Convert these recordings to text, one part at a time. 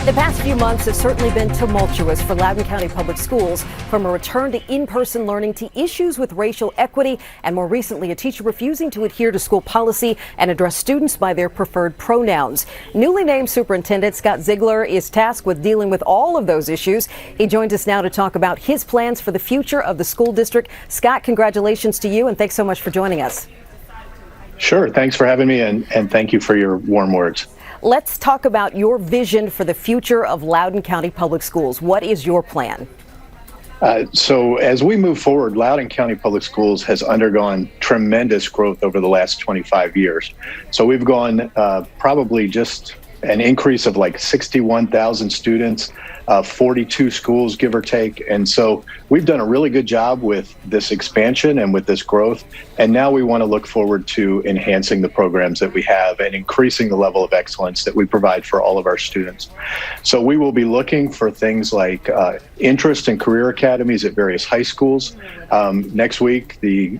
The past few months have certainly been tumultuous for Loudoun County Public Schools, from a return to in-person learning to issues with racial equity, and more recently, a teacher refusing to adhere to school policy and address students by their preferred pronouns. Newly named Superintendent Scott Ziegler is tasked with dealing with all of those issues. He joins us now to talk about his plans for the future of the school district. Scott, congratulations to you, and thanks so much for joining us. Sure. Thanks for having me, and thank you for your warm words. Let's talk about your vision for the future of Loudoun County Public Schools. What is your plan? So as we move forward, Loudoun County Public Schools has undergone tremendous growth over the last 25 years. So we've gone probably just an increase of like 61,000 students, 42 schools, give or take. And so we've done a really good job with this expansion and with this growth. And now we want to look forward to enhancing the programs that we have and increasing the level of excellence that we provide for all of our students. So we will be looking for things like interest and career academies at various high schools. Next week, the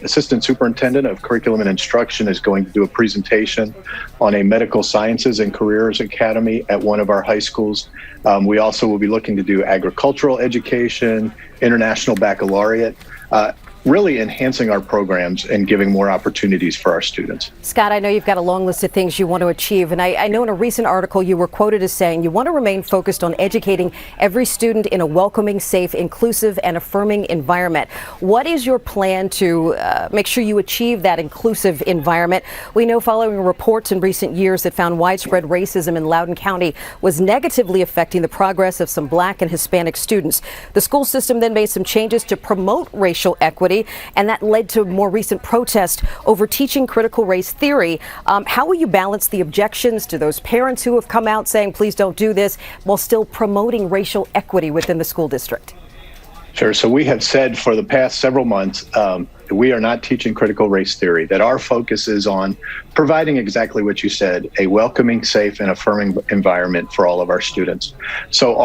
assistant superintendent of curriculum and instruction is going to do a presentation on a medical sciences and careers academy at one of our high schools. We also will be looking to do agricultural education, international baccalaureate, really enhancing our programs and giving more opportunities for our students. Scott, I know you've got a long list of things you want to achieve, and I know in a recent article you were quoted as saying you want to remain focused on educating every student in a welcoming, safe, inclusive, and affirming environment. What is your plan to make sure you achieve that inclusive environment? We know following reports in recent years that found widespread racism in Loudoun County was negatively affecting the progress of some Black and Hispanic students. The school system then made some changes to promote racial equity, and that led to more recent protests over teaching critical race theory. How will you balance the objections to those parents who have come out saying, please don't do this, while still promoting racial equity within the school district? Sure. So we have said for the past several months that we are not teaching critical race theory, that our focus is on providing exactly what you said, a welcoming, safe, and affirming environment for all of our students. So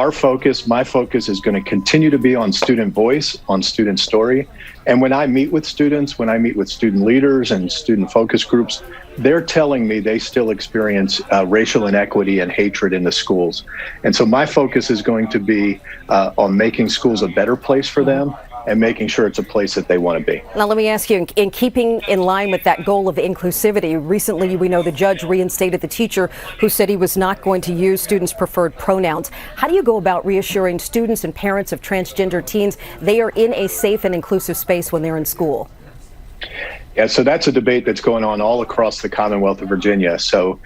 my focus is going to continue to be on student voice, on student story. And when I meet with students, when I meet with student leaders and student focus groups, they're telling me they still experience racial inequity and hatred in the schools. And so my focus is going to be on making schools a better place for them and making sure it's a place that they want to be. Now, let me ask you, in keeping in line with that goal of inclusivity, recently we know the judge reinstated the teacher who said he was not going to use students' preferred pronouns. How do you go about reassuring students and parents of transgender teens they are in a safe and inclusive space when they're in school? Yeah, so that's a debate that's going on all across the Commonwealth of Virginia. So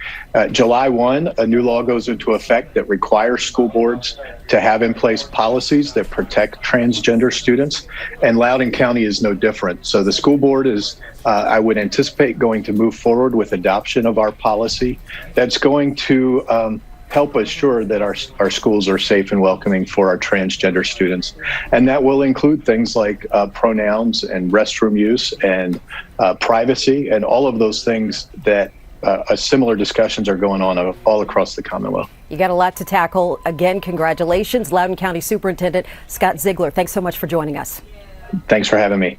July 1, a new law goes into effect that requires school boards to have in place policies that protect transgender students. And Loudoun County is no different. So the school board is, I would anticipate, going to move forward with adoption of our policy that's going to help assure that our schools are safe and welcoming for our transgender students. And that will include things like pronouns and restroom use and privacy and all of those things that similar discussions are going on all across the Commonwealth. You got a lot to tackle. Again, congratulations, Loudoun County Superintendent Scott Ziegler. Thanks so much for joining us. Thanks for having me.